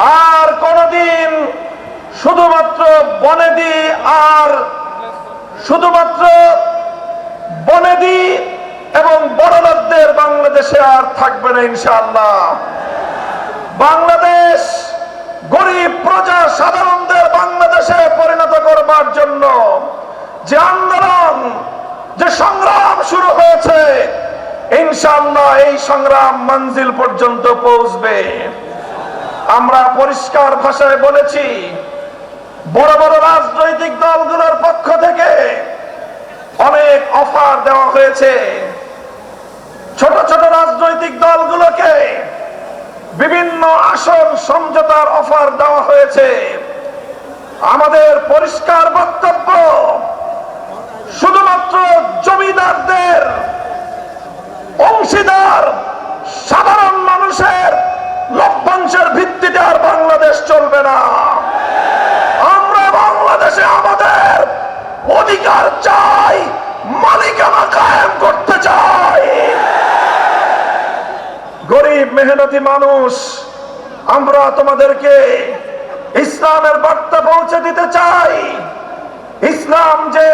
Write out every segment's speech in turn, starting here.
আর কোনদিন শুধুমাত্র বনেদি আর শুধুমাত্র বনেদি এবং বড়লোকদের বাংলাদেশে আর থাকবে না ইনশাআল্লাহ। বাংলাদেশ গরিব প্রজা সাধারণদের বাংলাদেশে পরিণত করবার জন্য যে আন্দোলন, যে সংগ্রাম শুরু হয়েছে, ইনশাআল্লাহ এই সংগ্রাম মঞ্জিল পর্যন্ত পৌঁছবে। আমরা পরিষ্কার ভাষায় বলেছি, বড় বড় রাজনৈতিক দলগুলোর পক্ষ থেকে অনেক অফার দেওয়া হয়েছে। ছোট ছোট রাজনৈতিক দলগুলোকে বিভিন্ন আসন সমঝোতার অফার দেওয়া হয়েছে। আমাদের পরিষ্কার বক্তব্য, শুধুমাত্র জমিদারদের অংশীদার সাধারণ মানুষের লভ্যাংশের ভিত্তিতে আর বাংলাদেশ চলবে না। আমরা বাংলাদেশে আমাদের অধিকার চাই, মালিকানা কায়েম করতে চাই। গরিব মেহনতি মানুষ, আমরা তোমাদেরকে ইসলামের বার্তা পৌঁছে দিতে চাই। ইসলাম যে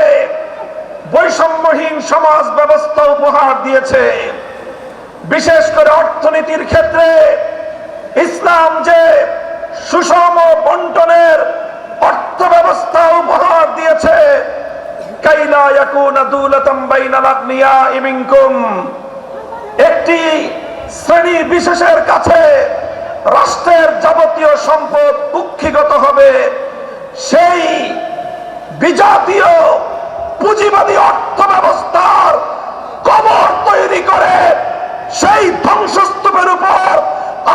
বৈষম্যহীন সমাজ ব্যবস্থা উপহার দিয়েছে, বিশেষ করে অর্থনীতির ক্ষেত্রে ইসলাম যে সুষম বন্টনের অর্থ ব্যবস্থা উপহার দিয়েছে, কাইলা ইয়াকুনা দুলাতাম বাইনাল আগনিয়াই মিনকুম, একটি শ্রেণী বিশেষের কাছে রাষ্ট্রের যাবতীয় সম্পদ কুক্ষিগত হবে, সেই বিজাতীয় পুঁজিবাদী অর্থ ব্যবস্থার কবর তৈরি করে সেই ধ্বংসস্তূপের উপর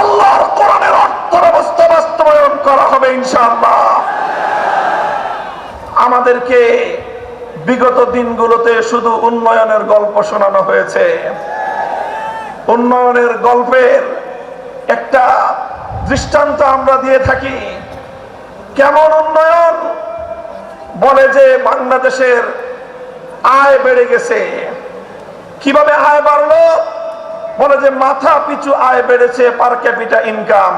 আল্লাহর কোরআনের অর্থ ব্যবস্থা বাস্তবায়ন করা হবে ইনশাআল্লাহ। আমাদেরকে বিগত দিনগুলোতে শুধু উন্নয়নের গল্প শোনানো হয়েছে। উন্নয়নের গল্পের একটা দৃষ্টান্ত আমরা দিয়ে থাকি। কেমন উন্নয়ন? বলে যে বাংলাদেশের আয় বেড়ে গেছে। কিভাবে আয় বাড়লো? বলে যে মাথা পিছু আয় বেড়েছে, পার ক্যাপিটা ইনকাম।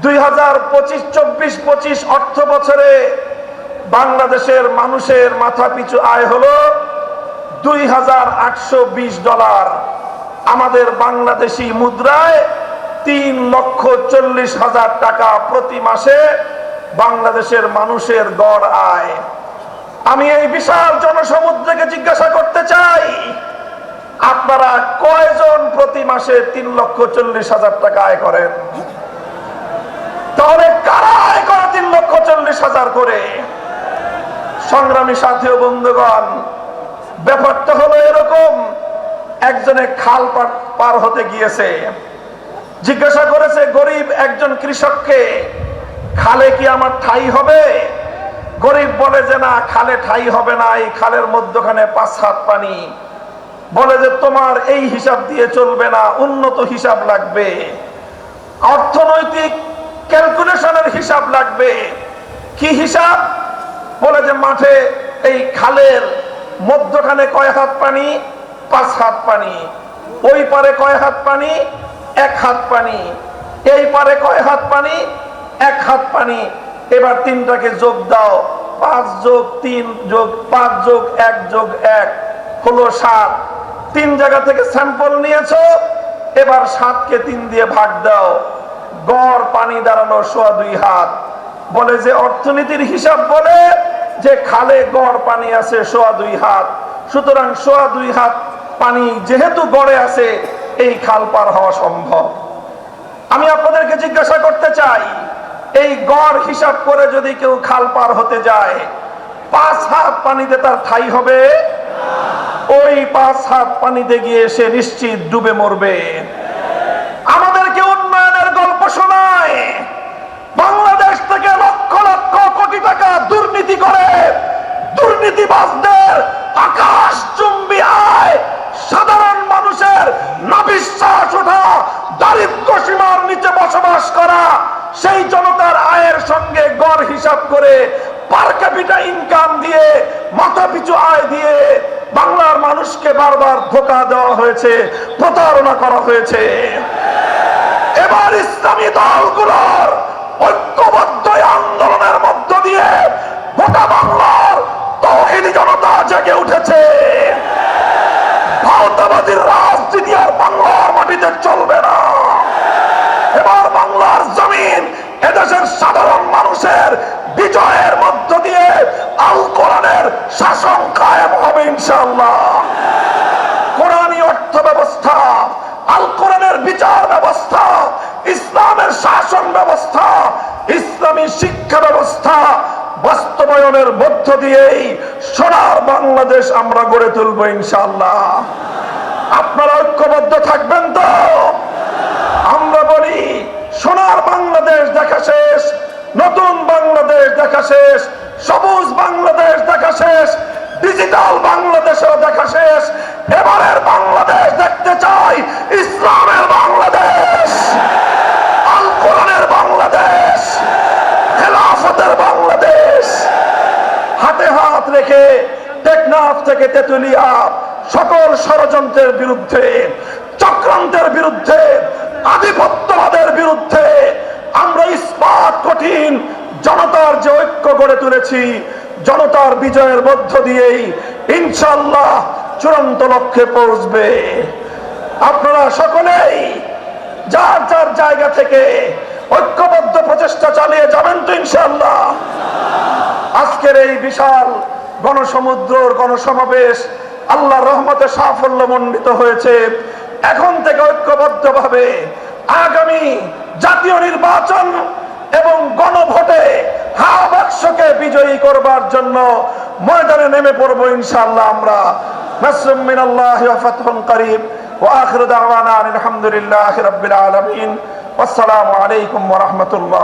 2025-24-25 অর্থ বছরে বাংলাদেশের মানুষের মাথা পিছু আয় হলো $2,820। আমাদের বাংলাদেশি মুদ্রায় 3,40,000 টাকা প্রতি মাসে বাংলাদেশের মানুষের গড় আয়। আমি এই বিশাল জনসমুদ্রকে জিজ্ঞাসা করতে চাই, আপনারা কয়জন প্রতি মাসে 3,40,000 টাকা আয় করেন? তাহলে কারা আয় করে 3,40,000 করে? সংগ্রামী সাথী ও বন্ধুগণ, ব্যাপারটা হলো এরকম। একজনে খাল পার হতে গিয়েছে, জিজ্ঞাসা করেছে গরিব একজন কৃষককে, খালে কি আমার ঠাই হবে? গরিব বলে যে না, খালে ঠাই হবে না, এই খালের মধ্যখানে 5 হাত পানি। বলে যে তোমার এই হিসাব দিয়ে চলবে না, উন্নত হিসাব লাগবে, অর্থনৈতিক ক্যালকুলেশনের হিসাব লাগবে। কি হিসাব? বলে যে মাঠে এই খালের মধ্যখানে কয় হাত পানি? 5 হাত পানি। ওই পারে কয় হাত পানি? 1 হাত পানি। এই পারে কয় হাত পানি? 1 হাত পানি। এবার তিনটাকে যোগ দাও, 5 + 3 + 5 + 1 + 1 হলো 7। 3 জায়গা থেকে স্যাম্পল নিয়েছো, এবার 7কে 3 দিয়ে ভাগ দাও, গড় পানি দাঁড়ালো 2.25 হাত। বলে যে অর্থনীতির হিসাব বলে যে খালে গড় পানি আছে 2.25 হাত, সুতরাং 2.25 হাত পানি যেহেতু গড়ে আছে, এই খাল পার হওয়া সম্ভব। আমি আপনাদেরকে জিজ্ঞাসা করতে চাই, এই গড় হিসাব করে যদি কেউ খাল পার হতে যায়, 5 হাত পানিতে তার ঠাই হবে? ওই 5 হাত পানিতে গিয়ে সে নিশ্চিত ডুবে মরবে। আমাদেরকে উন্নয়নের গল্প শোনায়, বাংলাদেশ থেকে লক্ষ লক্ষ কোটি টাকা দুর্নীতি করে দুর্নীতিবাজদের আকাশচুম্বী আয়, সাধারণ মানুষের নাভিশ্বাস ওঠা, দারিদ্র সীমার নিচে বসবাস করা সেই জনতার আয়ের সঙ্গে গড় হিসাব করে পার ক্যাপিটা ইনকাম দিয়ে, মাথা পিছু আয় দিয়ে বাংলার মানুষকে বারবার ধোঁকা দেওয়া হয়েছে, প্রতারণা করা হয়েছে। এবার ইসলামী দলগুলোর গোটা বাংলার তৌহিদি জনতা জেগে উঠেছে। ভারতবাদীর রাজনীতি আর বাংলার মাটিতে চলবে না। এবার বাংলার জমিন এদেশের সাধারণ মানুষের বিজয়ের মধ্য দিয়ে আল কোরআনের শাসন কায়েম হবে ইনশাআল্লাহ। কোরআনী অর্থ ব্যবস্থা, আল কোরআনের বিচার ব্যবস্থা, ইসলামের শাসন ব্যবস্থা, ইসলামী শিক্ষা ব্যবস্থা বাস্তবায়নের মধ্য দিয়েই সোনার বাংলাদেশ আমরা গড়ে তুলব ইনশাআল্লাহ। আপনারা ঐক্যবদ্ধ থাকবেন তো? আমরা বলি সোনার বাংলাদেশ দেখা শেষ, নতুন বাংলাদেশ দেখা শেষ, সবুজ বাংলাদেশ দেখা শেষ, ডিজিটাল বাংলাদেশও দেখা শেষ। এবারের বাংলাদেশ দেখতে চাই ইসলামের বাংলাদেশ, আল কোরআনের বাংলাদেশ, খেলাফতের বাংলাদেশ। হাতে হাত রেখে টেকনাফ থেকে তেতুলিয়া সকল ষড়যন্ত্রের বিরুদ্ধে, চক্রান্তের বিরুদ্ধে, আধিপত্যবাদের বিরুদ্ধে আমরা ইস্পাত কঠিন জনতার যে ঐক্য গড়ে তুলেছি, জনতার বিজয়ের মধ্য দিয়েই ইনশাআল্লাহ চূড়ান্ত লক্ষ্যে পৌঁছবে। আপনারা সকলেই যার যার জায়গা থেকে ঐক্যবদ্ধ প্রচেষ্টা চালিয়ে যাবেন তো ইনশাআল্লাহ। আজকের এই বিশাল গণসমুদ্রর গণসমাবেশ আল্লাহর রহমতে সাফল্যমণ্ডিত হয়েছে। এখন থেকে ঐক্যবদ্ধভাবে আগামী জাতীয় নির্বাচন এবং গণভোটে হাওয়া বাক্সকে বিজয়ী করবার জন্য ময়দানে নেমে পড়বো ইনশাআল্লাহ। আমরা নাসরুম মিনাল্লাহি ওয়া ফাতহুন করিব ওয়া আখিরু দাওয়ানা আলহামদুলিল্লাহি রাব্বিল আলামিন। আসসালামু আলাইকুম ওয়া রাহমাতুল্লাহ।